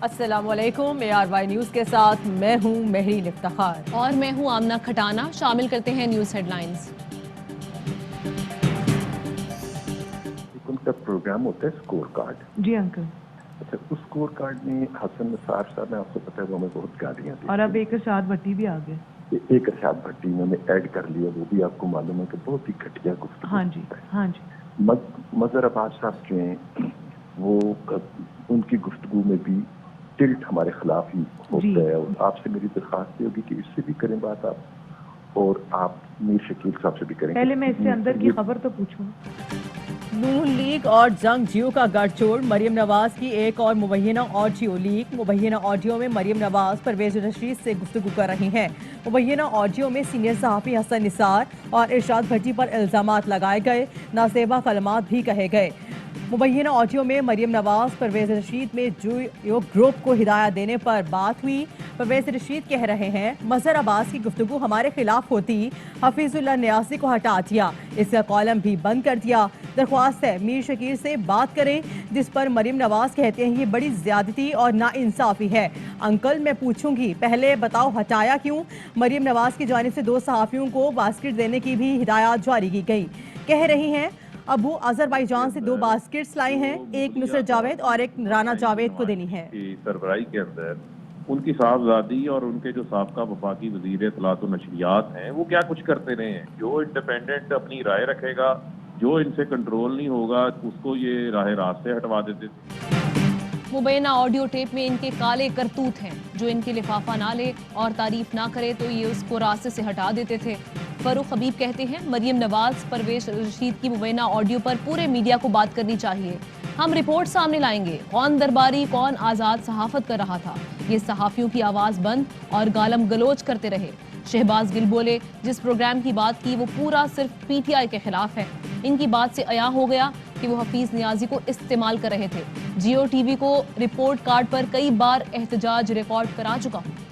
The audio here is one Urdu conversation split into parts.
السلام علیکم، ARY نیوز کے ساتھ میں ہوں مہرین افتخار اور میں ہوں آمنہ کھٹانا۔ شامل کرتے ہیں نیوز ہیڈ لائنز۔ ان کا پروگرام ہوتا ہے اسکور کارڈ۔ جی انکل۔ اچھا، اس اسکور کارڈ میں حسن نثار صاحب نے آپ کو پتا ہے وہ ہمیں بہت گالیاں دی اور اب ایک ارشاد بھٹی بھی آ گئے۔ ایک ارشاد بھٹی انہوں نے ایڈ کر لیا، وہ بھی آپ کو معلوم ہے کہ بہت ہی گھٹیا گفتگو۔ ہاں جی ہاں جی۔ مظہر عباس صاحب جو ہیں وہ ان کی گفتگو میں بھی ٹلٹ ہمارے خلاف ہی ہوتا ہے، اور آپ سے میری درخواست یہ ہوگی کہ اس سے بھی کریں بات آپ، اور آپ میر شکیل صاحب سے بھی کریں۔ پہلے میں اس سے اندر کی خبر تو پوچھوں۔ نون لیگ اور جنگ جیو کا گٹھ جوڑ، مریم نواز کی ایک اور مبینہ آڈیو لیک۔ مبینہ آڈیو میں مریم نواز پرویز رشید سے گفتگو کر رہی ہیں۔ مبینہ آڈیو میں سینئر صحافی حسن نثار اور ارشاد بھٹی پر الزامات لگائے گئے، نازیبا کلمات بھی کہے گئے۔ مبینہ آڈیو میں مریم نواز پرویز رشید میں جیو گروپ کو ہدایت دینے پر بات ہوئی۔ پرویز رشید کہہ رہے ہیں مظہر عباس کی گفتگو ہمارے خلاف ہوتی، حفیظ اللہ نیازی کو ہٹا دیا، اس کا کالم بھی بند کر دیا۔ درخواست ہے میر شکیل سے بات کریں، جس پر مریم نواز کہتے ہیں یہ بڑی زیادتی اور ناانصافی ہے۔ انکل میں پوچھوں گی پہلے بتاؤ ہٹایا کیوں؟ مریم نواز کی جانب سے 2 صحافیوں کو باسکٹ دینے کی بھی ہدایات جاری کی گئی۔ کہہ رہی ہیں ابو آذربائیجان سے 2 باسکٹس لائے ہیں، ایک نصرت جاوید اور ایک رانا جاوید کو دینی ہے۔ سربراہی کے اندر ان کی صاحبزادی اور ان کے جو سابقہ وفاقی وزیر اطلاعات و نشریات ہیں وہ کیا کچھ کرتے رہے ہیں؟ جو انڈیپینڈنٹ اپنی رائے رکھے گا، جو ان سے کنٹرول نہیں ہوگا، اس کو یہ راہ راست سے ہٹوا دیتے تھے۔ مبینہ آڈیو ٹیپ میں ان کے کالے کرتوت ہیں، جو ان کے لفافہ نہ لے اور تعریف نہ کرے تو یہ اس کو راستے سے ہٹا دیتے تھے۔ فاروق حبیب کہتے ہیں مریم نواز پرویز رشید کی مبینہ آڈیو پر پورے میڈیا کو بات کرنی چاہیے، ہم رپورٹ سامنے لائیں گے، کون درباری کون آزاد صحافت کر رہا تھا، یہ صحافیوں کی آواز بند اور گالم گلوچ کرتے رہے۔ شہباز گل بولے جس پروگرام کی بات کی وہ پورا صرف پی ٹی آئی کے خلاف ہے، ان کی بات سے عیاں ہو گیا کہ وہ حفیظ نیازی کو استعمال کر رہے تھے۔ جیو ٹی وی کو رپورٹ کارڈ پر کئی بار احتجاج ریکارڈ کرا چکا ہوں۔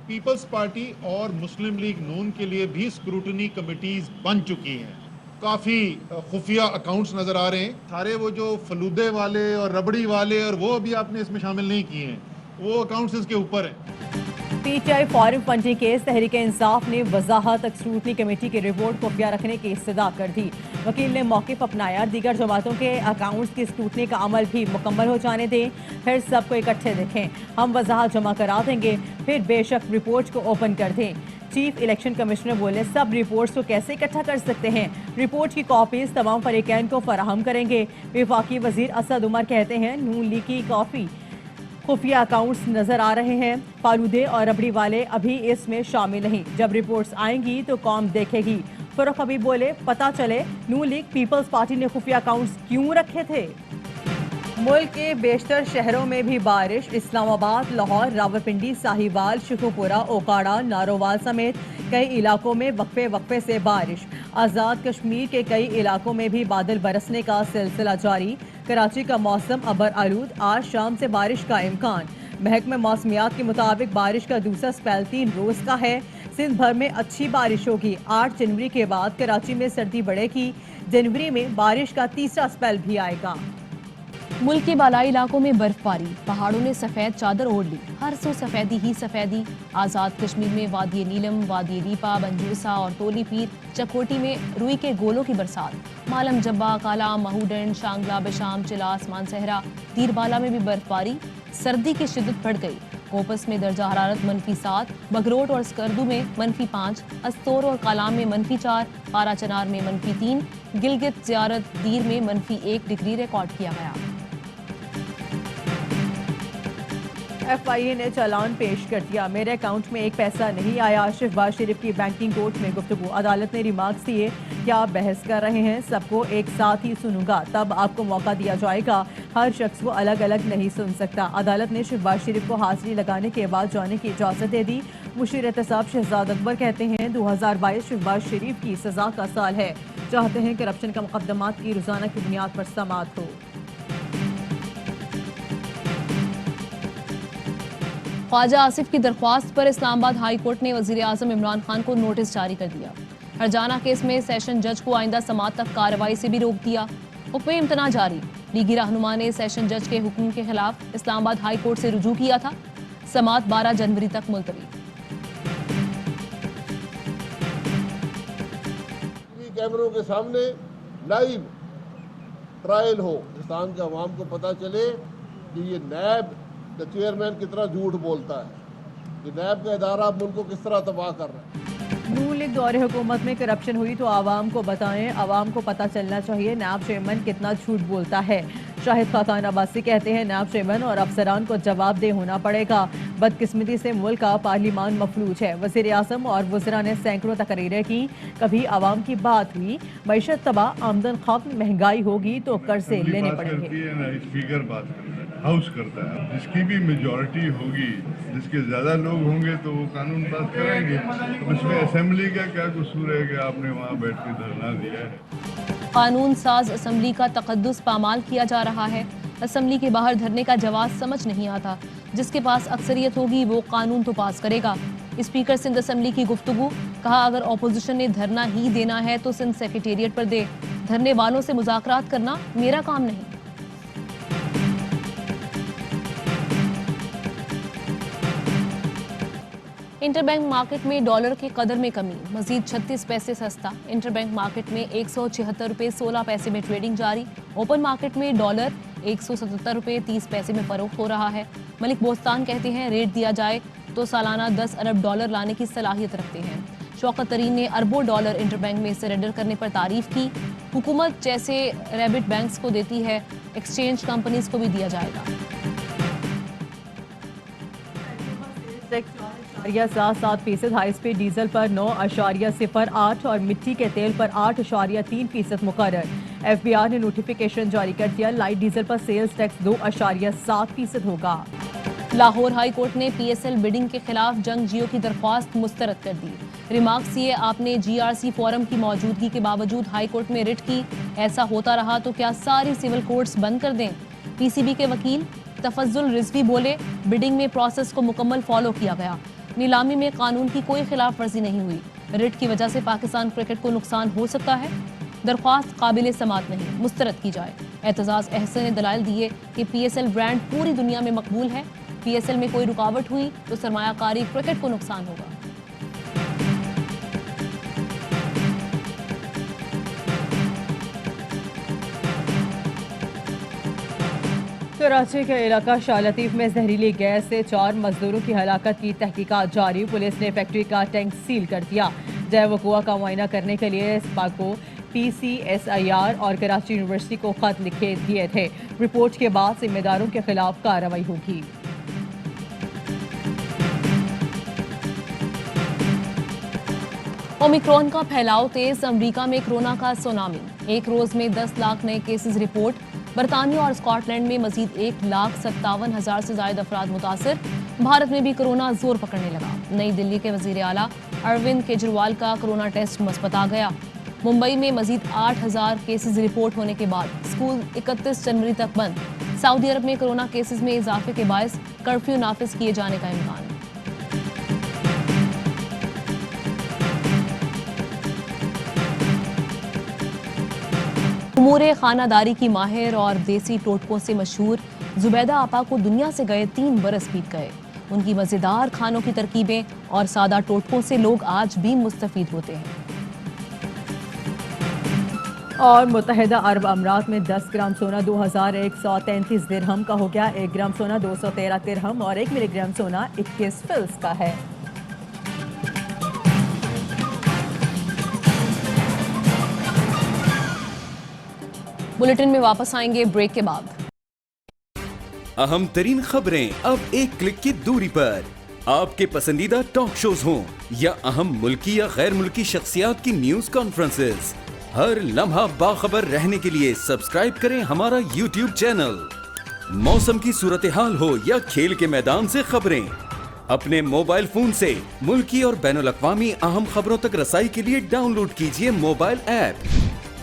پیپلز پارٹی اور مسلم لیگ نون کے لیے بھی اسکروٹنی کمیٹیز بن چکی ہیں، کافی خفیہ اکاؤنٹس نظر آ رہے ہیں، سارے وہ جو فلودے والے اور ربڑی والے اور وہ ابھی آپ نے اس میں شامل نہیں کیے ہیں، وہ اکاؤنٹس اس کے اوپر ہیں۔ P T I form funding case, Tehreek Insaf نے وضاحت اسکروٹنی کمیٹی کی رپورٹ خفیہ رکھنے کی استدعا کر دی۔ وکیل نے موقف اپنایا، دیگر جماعتوں کے اکاؤنٹس کی اسکروٹنی کا عمل بھی مکمل ہو جانے دیں، پھر سب کو اکٹھے دیکھیں، ہم وضاحت جمع کرا دیں گے، پھر بے شک رپورٹ کو اوپن کر دیں۔ چیف الیکشن کمشنر بولے سب رپورٹس کو کیسے اکٹھا کر سکتے ہیں، رپورٹ کی کاپیز تمام فریقین کو فراہم کریں گے۔ وفاقی وزیر اسد عمر کہتے ہیں نون لیگ کی کافی خفیہ اکاؤنٹس نظر آ رہے ہیں، فالودے اور ربڑی والے ابھی اس میں شامل نہیں، جب رپورٹس آئیں گی تو قوم دیکھے گی۔ فاروق حبیب بولے پتہ چلے نون لیگ پیپلز پارٹی نے خفیہ اکاؤنٹس کیوں رکھے تھے۔ ملک کے بیشتر شہروں میں بھی بارش، اسلام آباد، لاہور، راولپنڈی، ساہیوال، شکوپورہ، اوکاڑا، نارووال سمیت کئی علاقوں میں وقفے وقفے سے بارش۔ آزاد کشمیر کے کئی علاقوں میں بھی بادل برسنے کا سلسلہ جاری۔ کراچی کا موسم ابر آلود، آج شام سے بارش کا امکان۔ محکمہ موسمیات کے مطابق بارش کا دوسرا سپیل 3 روز کا ہے۔ سندھ بھر میں اچھی بارش ہوگی۔ 8 جنوری کے بعد کراچی میں سردی بڑھے گی، جنوری میں بارش کا تیسرا سپیل بھی آئے گا۔ ملک کے بالائی علاقوں میں برف باری، پہاڑوں نے سفید چادر اوڑھ لی، ہر سو سفیدی ہی سفیدی۔ آزاد کشمیر میں وادی نیلم، وادی ریپا، بنجوسا اور تولی پیر چکوٹی میں روئی کے گولوں کی برسات۔ مالم جبہ، کالام، مہوڈن، شانگلہ، بشام، چلاس، مانسہرہ، دیر بالا میں بھی برف باری، سردی کی شدت بڑھ گئی۔ کوپس میں درجہ حرارت -7، بگروٹ اور اسکردو میں -5، استور اور کالام میں -4، پارا چنار میں -3، گلگت زیارت دیر میں -1 ڈگری ریکارڈ کیا گیا۔ ایف آئی اے نے چالان پیش کر دیا، میرے اکاؤنٹ میں 1 پیسہ نہیں آیا۔ شہباز شریف کی بینکنگ کورٹ میں گفتگو، عدالت نے ریمارکس دیے، کیا آپ بحث کر رہے ہیں، سب کو ایک ساتھ ہی سنوں گا تب آپ کو موقع دیا جائے گا، ہر شخص کو الگ الگ نہیں سن سکتا۔ عدالت نے شہباز شریف کو حاضری لگانے کے بعد جانے کی اجازت دے دی۔ مشیر احتساب شہزاد اکبر کہتے ہیں 2022 شہباز شریف کی سزا کا سال ہے، چاہتے ہیں کرپشن کا مقدمات کی روزانہ کی بنیاد پر سماعت ہو۔ خواجہ آصف کی درخواست پر اسلام آباد ہائی کورٹ نے وزیر اعظم عمران خان کو نوٹس جاری کر دیا۔ ہرجانہ کیس میں سیشن جج کو آئندہ سماعت تک کارروائی سے بھی روک دیا۔ حکم امتناع جاری، لیگی رہنما نے سیشن جج کے حکم کے خلاف اسلام آباد ہائی کورٹ سے رجوع کیا تھا، سماعت 12 جنوری تک ملتوی۔ کیمروں کے سامنے لائیو ٹرائل ہو، ہندوستان کے عوام کو پتہ چلے کہ یہ نیب کا چیئرمین کتنا جھوٹ بولتا ہے، کہ نیب کا ادارہ ملک کو کس طرح تباہ کر رہا ہے۔ نون لیگ دور حکومت میں کرپشن ہوئی تو عوام کو بتائیں، عوام کو پتہ چلنا چاہیے نیب چیئرمین کتنا جھوٹ بولتا ہے۔ شاہد خاقان عباسی کہتے ہیں نیب چیئرمین اور افسران کو جواب دہ ہونا پڑے گا، بدقسمتی سے ملک کا پارلیمان مفلوج ہے۔ وزیر اعظم اور وزراء نے سینکڑوں تقریریں کی، کبھی عوام کی بات ہوئی؟ معیشت تباہ، آمدن ختم، مہنگائی ہوگی تو قرضے لینے پڑیں گے۔ اسپیکر بات کرتا ہے، ہاؤس کرتا ہے، جس کی بھی میجورٹی ہوگی، جس کے زیادہ لوگ ہوں گے تو وہ قانون پاس کریں گے۔ اس میں اسمبلی کا کیا قصور ہے کہ آپ نے وہاں بیٹھ کے دھرنا دیا ہے؟ قانون ساز اسمبلی کا تقدس پامال کیا جا رہا ہے۔ اسمبلی کے باہر دھرنے کا جواز سمجھ نہیں آتا، جس کے پاس اکثریت ہوگی وہ قانون تو پاس کرے گا۔ اسپیکر سندھ اسمبلی کی گفتگو، کہا اگر اپوزیشن نے دھرنا ہی دینا ہے تو سندھ سیکریٹریٹ پر دے، دھرنے والوں سے مذاکرات کرنا میرا کام نہیں۔ انٹر بینک مارکیٹ میں ڈالر کے قدر میں کمی، مزید 36 پیسے سستا۔ انٹر بینک مارکیٹ میں 176 روپے 16 پیسے میں ٹریڈنگ جاری۔ اوپن مارکیٹ میں ڈالر 177 روپے 30 پیسے میں فروخت ہو رہا ہے۔ ملک بوستان کہتے ہیں ریٹ دیا جائے تو سالانہ 10 ارب ڈالر لانے کی صلاحیت رکھتے ہیں۔ شوکت ترین نے اربوں ڈالر انٹر بینک میں سرنڈر کرنے پر تعریف کی۔ حکومت جیسے ریبٹ بینکس کو دیتی ہے، ایکسچینج کمپنیز کو بھی دیا جائے گا۔ 7.7% ہائی اسپیڈ ڈیزل پر 9.08 اور مٹی کے تیل پر 8.3% مقرر۔ ایف بی آر نے نوٹیفیکیشن جاری کر دیا، لائٹ ڈیزل پر سیلز ٹیکس 2.7% ہوگا۔ لاہور ہائی کورٹ نے پی ایس ایل بڈنگ کے خلاف جنگ جیو کی درخواست مسترد کر دی۔ ریمارکس یہ آپ نے جی آر سی فورم کی موجودگی کے باوجود ہائی کورٹ میں رٹ کی، ایسا ہوتا رہا تو کیا ساری سول کورٹس بند کر دیں؟ پی سی بی کے وکیل تفضل رضوی بولے بڈنگ میں پروسیس کو مکمل فالو کیا گیا، نیلامی میں قانون کی کوئی خلاف ورزی نہیں ہوئی، رٹ کی وجہ سے پاکستان کرکٹ کو نقصان ہو سکتا ہے، درخواست قابل سماعت نہیں، مسترد کی جائے۔ اعتزاز احسن نے دلائل دیے کہ پی ایس ایل برانڈ پوری دنیا میں مقبول ہے، پی ایس ایل میں کوئی رکاوٹ ہوئی تو سرمایہ کاری کرکٹ کو نقصان ہوگا۔ کراچی کے علاقہ شاہ لطیف میں زہریلی گیس سے 4 مزدوروں کی ہلاکت کی تحقیقات جاری، پولیس نے فیکٹری کا ٹینک سیل کر دیا۔ جائے وقوع کا معائنہ کرنے کے لیے اسپاکو، پی سی ایس آئی آر اور کراچی یونیورسٹی کو خط لکھے دیے تھے۔ رپورٹ کے بعد ذمہ داروں کے خلاف کارروائی ہوگی۔ اومیکرون کا پھیلاؤ تیز، امریکہ میں کرونا کا سونامی، ایک روز میں 10 لاکھ نئے کیسز رپورٹ۔ برطانیہ اور اسکاٹ لینڈ میں مزید 1,57,000 سے زائد افراد متاثر۔ بھارت میں بھی کرونا زور پکڑنے لگا، نئی دلی کے وزیر اعلیٰ اروند کیجریوال کا کرونا ٹیسٹ مثبت آ گیا۔ ممبئی میں مزید 8,000 کیسز رپورٹ ہونے کے بعد اسکول 31 جنوری تک بند۔ سعودی عرب میں کرونا کیسز میں اضافے کے باعث کرفیو نافذ کیے جانے کا امکان۔ امور خانہ داری کی ماہر اور دیسی ٹوٹکوں سے مشہور زبیدہ آپا کو دنیا سے گئے 3 برس بیت گئے۔ ان کی مزیدار کھانوں کی ترکیبیں اور سادہ ٹوٹکوں سے لوگ آج بھی مستفید ہوتے ہیں۔ اور متحدہ عرب امارات میں 10 گرام سونا 2,133 درہم کا ہو گیا، 1 گرام سونا 213 درہم اور 1 ملی گرام سونا 21 فلس کا ہے۔ بلیٹن میں واپس آئیں گے بریک کے بعد۔ اہم ترین خبریں اب ایک کلک کی دوری پر، آپ کے پسندیدہ ٹاک شوز ہوں یا اہم ملکی یا غیر ملکی شخصیات کی نیوز کانفرنسز، ہر لمحہ باخبر رہنے کے لیے سبسکرائب کریں ہمارا یوٹیوب چینل۔ موسم کی صورتحال ہو یا کھیل کے میدان سے خبریں، اپنے موبائل فون سے ملکی اور بین الاقوامی اہم خبروں تک رسائی کے لیے ڈاؤن لوڈ کیجیے موبائل ایپ۔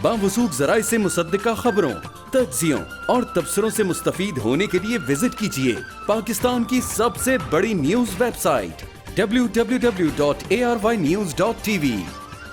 باوثوق ذرائع سے مصدقہ خبروں، تجزیوں اور تبصروں سے مستفید ہونے کے لیے وزٹ کیجیے پاکستان کی سب سے بڑی نیوز ویب سائٹ www.arYnews.tv۔